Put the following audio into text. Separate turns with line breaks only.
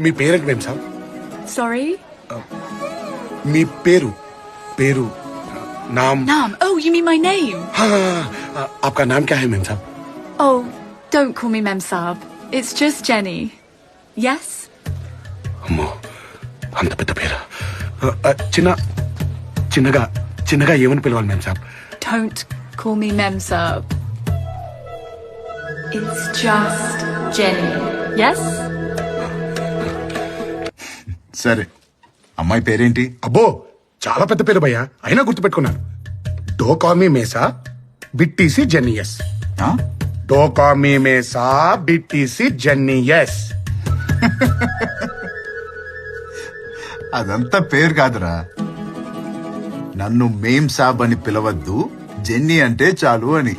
మీ parent మేం సాబ్
Sorry?
మీ పేరు పేరు नाम
Naam. Oh, you mean my name?
हाँ आपका नाम क्या है मेम साहब
Oh, don't call me Mem Saab. It's just Jenny. Yes?
అమ్మో అంత పెద్ద పేరా చిన్నగా చిన్నగా ఏమని పిలవాలి మేం సాబ్
Don't call me Mem Saab. It's just Jenny. Yes?
సరే అమ్మాయి పేరేంటి?
అబ్బో చాలా పెద్ద పేరు భయ్యా అయినా గుర్తుపెట్టుకున్నాను డో కాల్ మీ మేసా బిట్టిసి జెన్నియస్
ఆ?
డో కాల్ మీ మేసా బిట్టిసి జెన్నియస్
అదంతా పేరు కాదురా. నన్ను మేం సాబ్ అని పిలవద్దు, జెన్నీ అంటే చాలు అని.